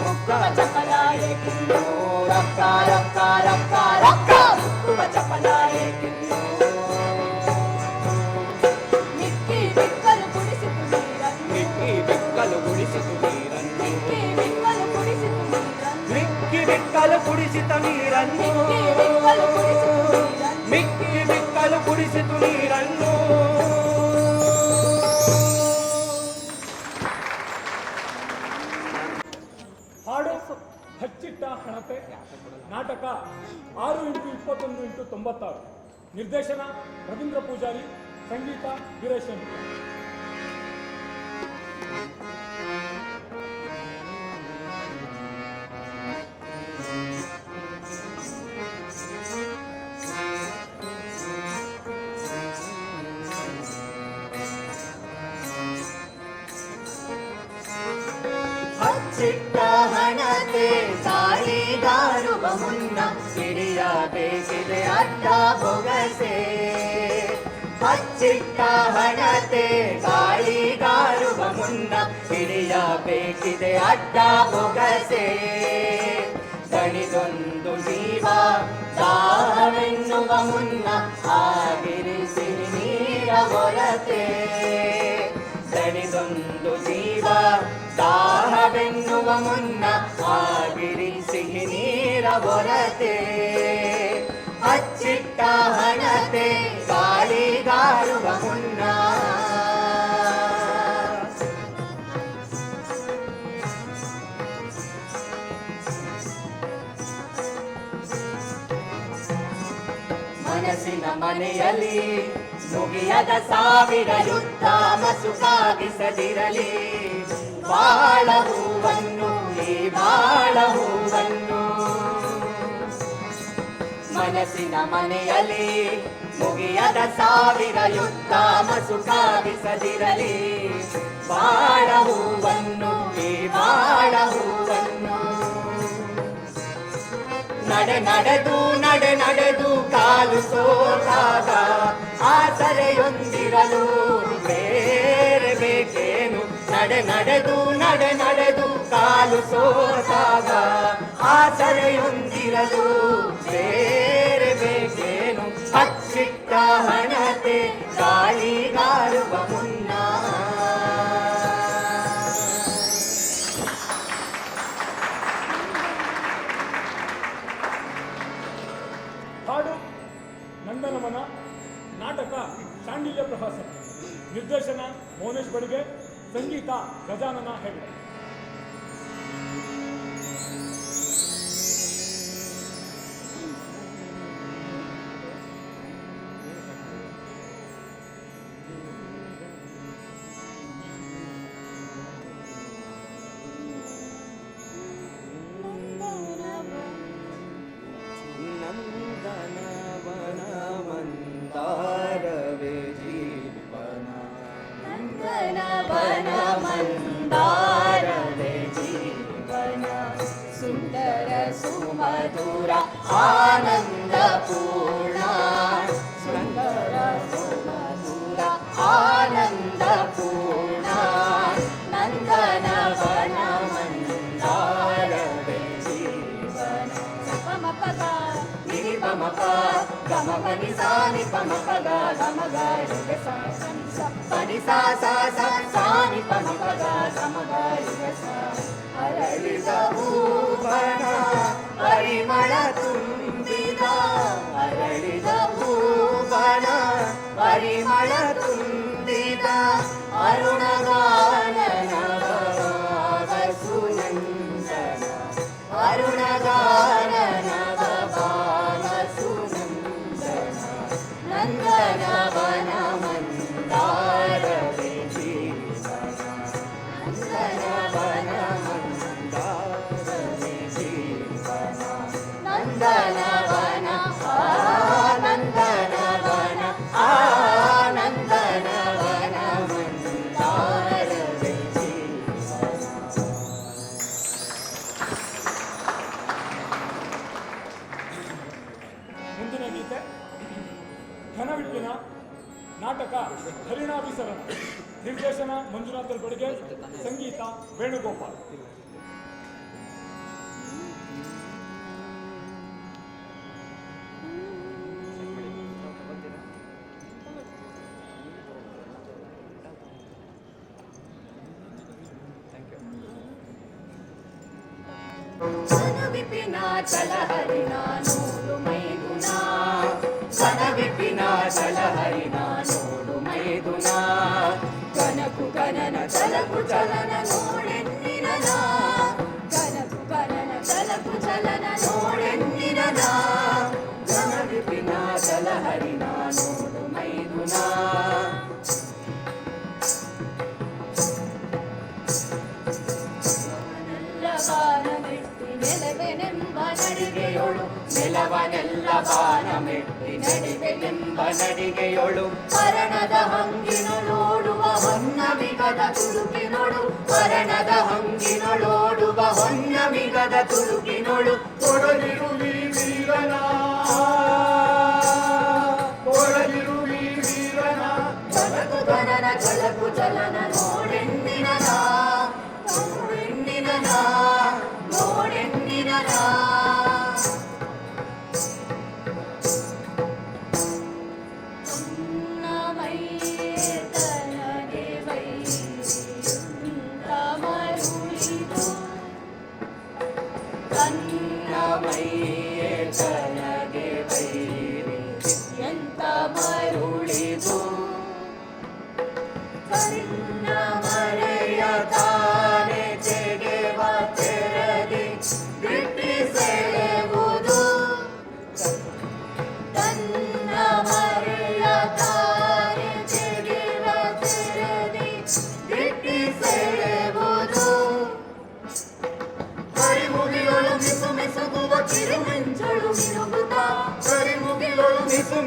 ಮುಕ್ಕುವ ಚಪಲಾಯೆ ಕಿನ್ನು ರೊಕ್ಕ ರೊಕ್ಕ ರೊಕ್ಕ ರೊಕ್ಕ ಮುಕ್ಕುವ ಚಪಲಾಯೆ ಕಿನ್ನು ಮಿಕ್ಕಿ ಬಿಕ್ಕಲು ಕುಡಿಸಿತು ನೀರನ್ನು ಮಿಕ್ಕಿ ಬಿಕ್ಕಲು ಕುಡಿಸಿತು ನೀರನ್ನು ಮಿಕ್ಕಿ ಬಿಕ್ಕಲು ಕುಡಿಸಿತು ನೀರನ್ನು ಮಿಕ್ಕಿ ಬಿಕ್ಕಲು ಕುಡಿಸಿತು ನೀರನ್ನು ಮಿಕ್ಕಿ ಬಿಕ್ಕಲು ಕುಡಿಸಿತು ನೀರನ್ನು ಹಾಡು ಹಚ್ಚಿಟ್ಟ ಹಣತೆ. ನಾಟಕ 6x21x96. ನಿರ್ದೇಶನ ರವೀಂದ್ರ ಪೂಜಾರಿ. ಸಂಗೀತ ವೀರೇಶ್ ಎಂಪಿಎಂ. ಹಚ್ಚಿಟ್ಟ ಹಣತೆ ಗಾಳಿಗಾರುವ ಮುನ್ನ ಹಿಡಿಯಬೇಕಿದೆ ಅಡ್ಡ ಬೊಗಸೆ ಹಚ್ಚಿಟ್ಟ ಹಣತೆ ಗಾಳಿಗಾರುವ ಮುನ್ನ ಹಿಡಿಯಬೇಕಿದೆ ಅಡ್ಡ ಬೊಗಸೆ ದಣಿದೊಂದು ಜೀವ ದಾಹವೆನ್ನುವ ಮುನ್ನ ಆಗಿರಿಸಿ ನೀರ ಹೊರತೆ ದಣಿದೊಂದು ಜೀವ ದಾಹವೆನ್ನುವ ಮುನ್ನ ಆಗಿರಿ ಸಿಹಿ ನೀರ ಹೊರತೆ ಹಚ್ಚಿಟ್ಟ ಹಣತೆ ಗಾಳಿಗಾರುವ ಮುನ್ನ ಮನಸ್ಸಿನ ಮನೆಯಲ್ಲಿ ಮುಗಿಯದ ಸಾವಿರ ಯುದ್ಧ ಮಸುಕಾಗಿಸದಿರಲಿ ಬಾಳ ಹೂವನ್ನು ಈ ಬಾಳ ಹೂವನ್ನು ಮನಸ್ಸಿನ ಮನೆಯಲ್ಲಿ ಮುಗಿಯದ ಸಾವಿರ ಯುದ್ಧ ಮಸುಕಾಗಿಸದಿರಲಿ ಬಾಳ ಹೂವನ್ನು ಈ ಬಾಳ ಹೂವನ್ನು ನಡೆದು ಕಾಲು ಸೋತಾಗ ಆಸರೆಯೊಂದಿರಲು ಬೇರೆ ಬೇಕೇನು ನಡೆದು ಕಾಲು ಸೋತಾಗ ಆಸರೆಯೊಂದಿರಲು ಬೇರೆ ಬೇಕೇನು ಹಚ್ಚಿಟ್ಟ ಹಣತೆ ಗಾಳಿಗಾರುವ ಮುನ್ನ ಹಾಡು ನಂದನವನ, ನಾಟಕ ಶಾಂಡಿಲ್ಯ ಪ್ರವಾಸ, ನಿರ್ದೇಶನ ಮೌನೇಶ್ ಬಡಿಗೆ, ಸಂಗೀತ ಗಜಾನನ ಹೆಗಡೆ. ಮಂದಾರವೇ ಜೀವನ ನಂದನವನ ಮಂದಾರವೇ ಜೀವನ ಸುಂದರ ಸುಮಧುರ ಆನಂದ ಪೂರ್ಣ ಸುಂದರ ಸುಮಧುರ ಆನಂದ ಪೂರ್ಣ ನಂದನವನ ಮಂದಾರವೇ ಜೀವನ ಪಮಪದ ನಿರಿಪಮಪ ಗಮಪನಿ ಸಾನಿ ಪಮಪದ ಗಮಗ ಪನಿ ಸಾ ಸಾ ಸಾ ಸಾನಿ ಪಮಪದ ಗಮಗ ಅರಳಿದ ಹೂವನ ಪರಿಮಳ ತುಂಬಿದ ಅರಳಿದ ಹೂವನ ಪರಿಮಳ ತುಂಬಿದ ಅರುಣಗಾನನವ ಸುನಂದನ ಅರುಣಗಾನನವ ಸುನಂದನ ನಂದನವನ ಮಂದಾರವೇ ಜೀವನ ನಂದನವನ ಮಂದಾರವೇ ಜೀವನ ನಂದನವನ ನಂದನವನ ನಂದನವನ ಮಂದಾರವೇ ಜೀವನ. ಮುಂದಿನ ಗೀತೆ ಘನವಿಟ್ಟಿನ, ನಾಟಕ ಹರಿಣಾಭಿಸರಣ, ನಿರ್ದೇಶನ ಮಂಜುನಾಥ್ ಬಡಿಗೆ, ಸಂಗೀತ ವೇಣುಗೋಪಾಲ್. ಘನವಿಪಿನ ಚಲಹರಿಣ ನೋಡು ಮೈದುನ ಘನವಿಪಿನ ಚಲಹರಿಣ ನೋಡು ಮೈದುನ ಕನಕು ಕನನ ಚಲಕು ಚಲನ ನೋಡೆನ್ನಿರನ ಕನಕು ಕನನ ಚಲಕು ಚಲನ ನೋಡೆನ್ನಿರನ ಘನವಿಪಿನ ಚಲಹರಿಣ ನೋಡು ಮೈದುನ ನೆಲವೆನೆಂಬ ನಡಿಗೆಯೊಳು ನೆಲವನೆಲ್ಲ ಬಾನ ಮೆಟ್ಟಿ ನಡಿವೆನೆಂಬ ನಡಿಗೆಯೊಳು ಪರಣದ ಹಂಗಿನೊಳೋಡುವ ಹೊನ್ನವಿಗದ ತುಳುಕಿನೊಳು ಪರಣದ ಹಂಗಿನೊಳೋಡುವ ಹೊನ್ನವಿಗದ ತುಳುಕಿನೊಳು ಕೊಡಲಿರುವಿ ವೀರನ ಕೊಡಲಿರುವಿ ವೀರನ ಚಲಕು ಗಣನ ಚಲಕು ಚಲನ ನೋಡೆನ್ನಿರನ ನೋಡೆನ್ನಿರನ ನೋಡೆನ್ನಿರನ ತನಗೆ ಮರುಳಿದು ತನ್ನಮೈಯೇ ತನಗೆ ವೈರಿ ಎಂತ ಮರುಳಿದು ಕರಿನ್ನ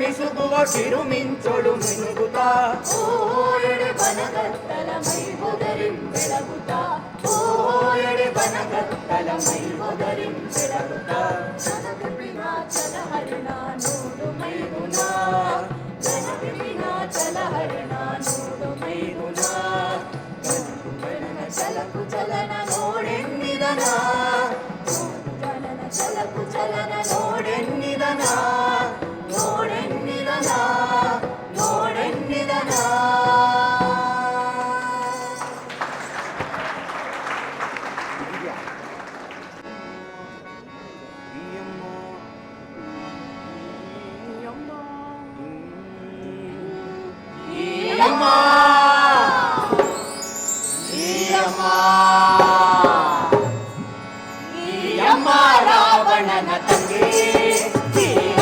ಮಿಸುಗುವ ಕಿರುಮಿಂಚೊಳು ಮಿನುಗುತ್ತಾ ಓ ಎಡೆ ಬನಗತ್ತಲ ಮೈ ಒದರಿಂ ಬೆಳಗುತ್ತಾ ಓ ಎಡೆ ಬನಗತ್ತಲ ಮೈ ಒದರಿಂ ಬೆಳಗುತ್ತಾ ಜನಪಿನಾಚಲ ಹರಿಣ ನೋಡು ಮೈಗುಣ ಜನಪಿನಾಚಲ ಹರಿಣ ನೋಡು ಮೈಗುಣ ಚಲಕು ಚಲನ ನೋಡೆನ್ನಿದನ ಜನನ ಚಲಕು ಚಲನ ನೋಡೆನ್ನಿದನ ನೋಡೆನ್ನಿದನ ನೋಡೆನ್ನಿದನ ಅಮ್ಮ ರಾವಣನ ತಂಗಿ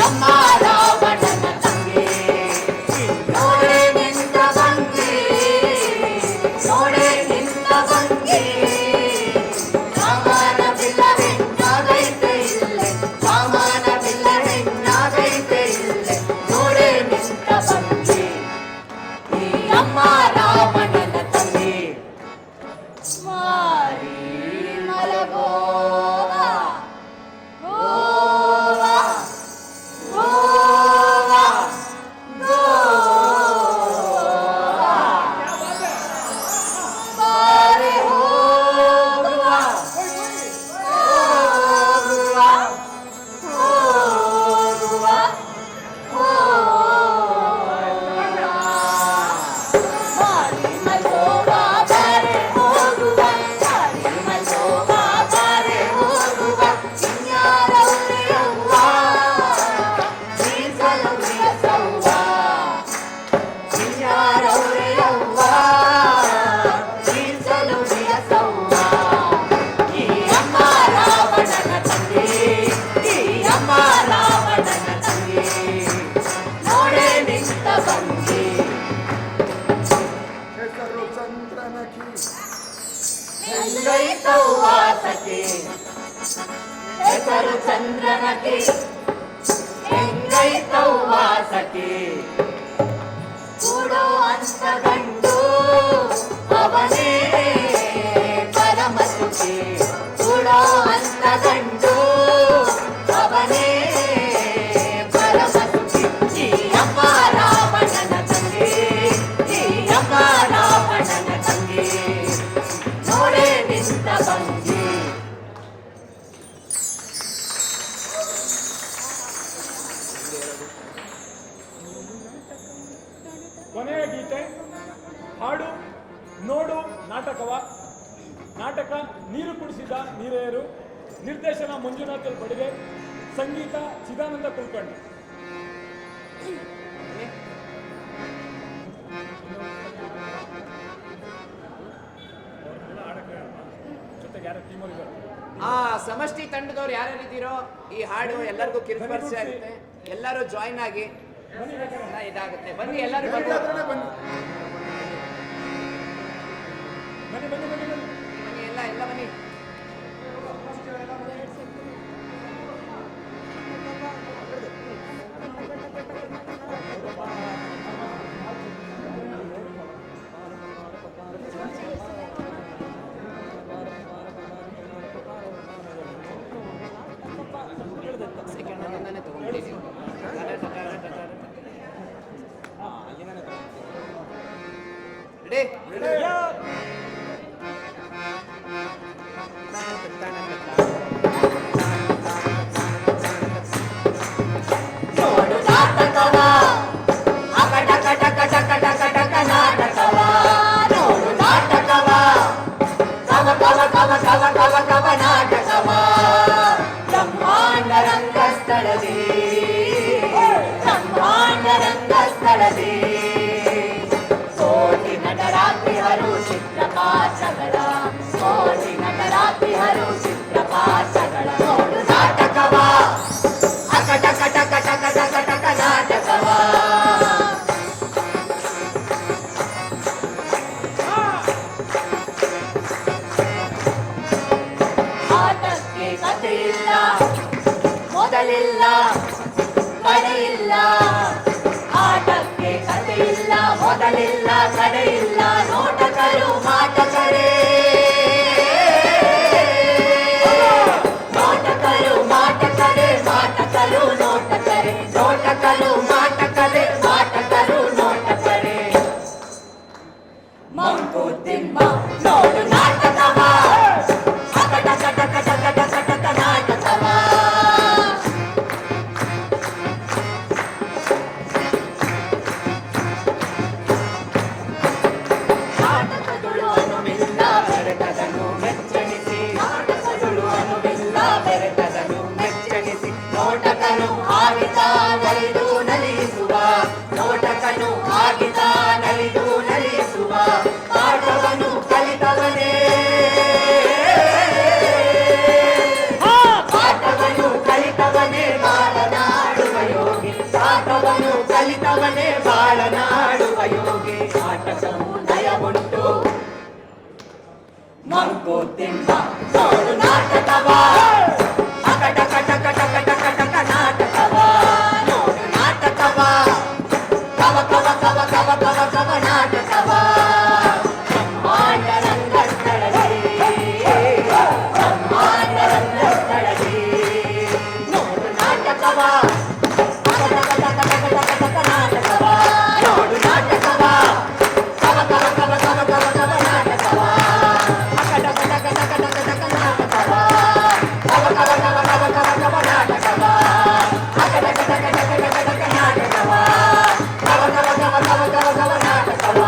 ಅಮ್ಮ ರಾವಣನ ತಂಗಿ ನೋಡೆ ನಿಂತ ಬಂಗಿ ನೋಡೆ ನಿಂತ ಬಂಗಿ ಸಾಮಾನ ಬಿಲ್ಲ ಹೆಣ್ಣಾಗೈತೆ ಇಲ್ಲೆ ಸಾಮಾನ ಬಿಲ್ಲ ಹೆಣ್ಣಾಗೈತೆ ಇಲ್ಲೆ ನೋಡೆ ನಿಂತ ಬಂಗಿ ಅಮ್ಮ ರಾವಣನ ತಂಗಿ ಮಾರಿ ಮಲಗೋವ ಗೋವ ಗೋವ ಗೋವ ಬಾರೆ ಹೋಗುವ ಹೋಗುವ ಹೋಗುವ ಮಾರಿ ಮಲಗೋವ ಬಾರೆ ಹೋಗುವ ಮಾರಿ ಮಲಗೋವ ಬಾರೆ ಹೋಗುವ ಇನ್ಯಾರವ್ವ ಮೀಸಲುರಿಯ ಸವ್ವ ಇನ್ಯಾರವ್ವ ಮೀಸಲುರಿಯ ಸವ್ವ ಈ ಅಮ್ಮ ರಾವಣನ ತಂಗಿ ಈ ಅಮ್ಮ ರಾವಣನ ತಂಗಿ ನೋಡೆ ನಿಂತ ಬಂಗಿ ಹೆಂಗೈತವ್ವ ಸಖಿ ಹೆಸರು ಚಂದ್ರನಕಿ ಹೆಂಗೈತವ್ವ ಸಖಿ ಕೂಡೋ ಅಂತ ಗಂಡು ಅವನೇ ಪರಮ ಸುಖಿ ಕೂಡೋ ಅಂತ ಗಂಡು ಅವನೇ ಪರಮ ಸುಖಿ ಈ ಅಮ್ಮ ರಾವಣನ ತಂಗಿ ಈ ಅಮ್ಮ ರಾವಣನ ತಂಗಿ ನೋಡೆ ನಿಂತ ಬಂಗಿ ಕೊನೆಯ ಗೀತೆ ಹಾಡು ನೋಡು ನಾಟಕವ. ನಾಟಕ ನೀರು ಕುಡಿಸಿದ ನೀರೆಯರು. ನಿರ್ದೇಶನ ಮಂಜುನಾಥ್ ಬಡಿಗೆ. ಸಂಗೀತ ಚಿದಾನಂದ ಕುಲಕರ್ಣಿ. ಜೊತೆಗೆ ಯಾರು ಟೀಮಲ್ಲಿ ಇದ್ದಾರೆ? ಆ ಸಮಷ್ಟಿ ತಂಡದವ್ರು ಯಾರ್ಯಾರಿದ್ದೀರೋ ಈ ಹಾಡು ಎಲ್ಲರಿಗೂ ಕಿರುಪರಿಚಯ ಆಗುತ್ತೆ. ಎಲ್ಲರೂ ಜಾಯಿನ್ ಆಗಿ ಇದಾಗುತ್ತೆ. ಬನ್ನಿ ಎಲ್ಲರೂ ಬರ್ಬೋದು. ಬನ್ನಿ ಬನ್ನಿ ಬನ್ನಿ ಬನ್ನಿ. ಬನ್ನಿ ಎಲ್ಲ ಬನ್ನಿ. ಸೆಕೆಂಡ್ ಅಲ್ಲಿಂದಾನೆ ತಗೊಂಡ್ಬಿಡಿ ನೀವು. ರೆಡಿ? ನೋಡು ನಾಟಕವ ಅಕಟ ಕಟ ಕಟ ಕಟ ಕಟ ಕ ನಾಟಕವ ನೋಡು ನಾಟಕವ ಕವ ಕವ ಕವ ಕವ ಕವ ಕವ ನಾಟಕವ ಬ್ರಹ್ಮಾಂಡ ರಂಗಸ್ಥಳದಿ ಬ್ರಹ್ಮಾಂಡ ರಂಗಸ್ಥಳದಿ ಕೋಟಿ ನಟರಾತ್ರಿಹರು ಚಿತ್ರಪಾಠಗಳ ಕೋಟಿ ನಟರಾತ್ರಿಹರು ಚಿತ್ರಪಾಠಗಳ ನೋಡು ನಾಟಕವ ಅಕಟ ಕಟ ಕಟ ಕಟ ಕಟ ಕ ನಾಟಕವ ಆಟಕ್ಕೆ ಕಥೆ ಇಲ್ಲ ಮೊದಲಿಲ್ಲ ಕಡೆಯಿಲ್ಲ ಮೊದಲಿಲ್ಲ ಕಡೆಯಿಲ್ಲ ನೋಟಕರು ಮಾಟಕರೇ ನೋಟಕರು ಮಾಟಕರೇ ಮಾಟಕರು ನೋಟಕರೇ ನೋಟಕರು ಮಾಟಕರೇ ಮಾಟಕರು ನೋಟಕರೇ ಮಂಕುತಿಮ್ಮ ನೋಡು ನಾಟಕವ ಅಕಟ ಕಟ ಕಟ ಕಟ ಕಟ ನಾಟಕವ ನಾಟಕಗಳು ಅನುವಿಲ್ಲ ಬೆರೆತದನು ಮೆಚ್ಚಣಿಸಿ ನಾಟಕಗಳು ಅನುವಿಲ್ಲ ಬೆರೆತದನು ಮೆಚ್ಚಣಿಸಿ ನೋಟಕನು ಆಗಿತ ನಲಿದು ನಲಿಸುವ ನೋಟಕನು ಆಗಿತ ನಲಿದು ನಲಿಸುವ ಪಾಠವನ್ನು ಕಲಿತವನೇ ಪಾಠವನ್ನು ಕಲಿತವನೇ ಬಾಳನಾಡುವ ಯೋಗಿ ಪಾಠವನ್ನು ಕಲಿತವನೇ ಬಾಳನಾಡುವ ಯೋಗಿ ನಾಟಕವು ನಯವುಂಟು ಮಂಕುತಿಮ್ಮ ನೋಡು ನಾಟಕವ ಅಕಟ ಕಟ ಕಟ ಕಟ ಕಟ ನಾಟಕವ ನೋಡು ನಾಟಕವ ಕವ ಕವ ಕವ ಕವ ಕವ ಕವ ನಾಟಕವ ಬ್ರಹ್ಮಾಂಡ ರಂಗಸ್ಥಳದಲ್ಲಿ ಬ್ರಹ್ಮಾಂಡ ರಂಗಸ್ಥಳದಲ್ಲಿ ನೋಡು ನಾಟಕವ ಅಕಟ ಕಟ ಕಟ ಕಟ ಕಟ ನಾಟಕವ ನೋಡು ನಾಟಕವ ಕವ ಕವ ಕವ ಕವ ಕವ ಕವ ನಾಟಕವ ಅಕಟ ಕಟ ಕಟ ಕಟ ಕಟ ನಾಟಕವ ಕವ ಕವ ಕವ ಕವ ಕವ ಕವ ನಾಟಕವ ಅಕಟ ಕಟ ಕಟ ಕಟ ಕಟ ನಾಟಕವ ಕವ ಕವ ಕವ ಕವ ಕವ ಕವ ನಾಟಕವ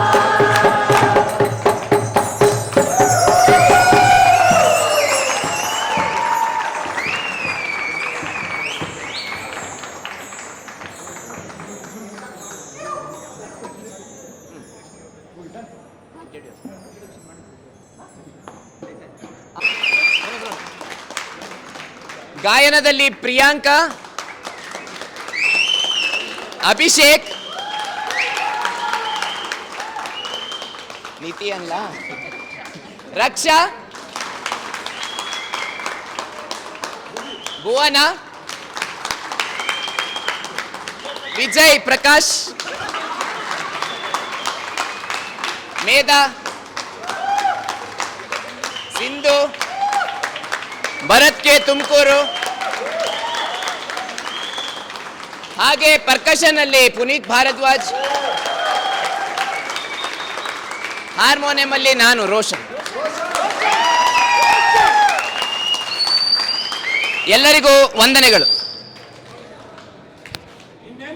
ಗಾಯನದಲ್ಲಿ ಪ್ರಿಯಾಂಕಾ, ಅಭಿಷೇಕ್, ನೀತಿ ಅಲ್ಲ, ರಕ್ಷಾ, ಭುವನ, ವಿಜಯ್ ಪ್ರಕಾಶ್, ಮೇಧಾ, ಸಿಂಧು, ಭರತ್ ಕೆ ತುಮಕೂರು, ಹಾಗೆ ಪರ್ಕಷನ್ ಅಲ್ಲಿ ಪುನೀತ್ ಭಾರದ್ವಾಜ್, ಹಾರ್ಮೋನಿಯಂ ಅಲ್ಲಿ ನಾನು ರೋಷನ್. ಎಲ್ಲರಿಗೂ ವಂದನೆಗಳು.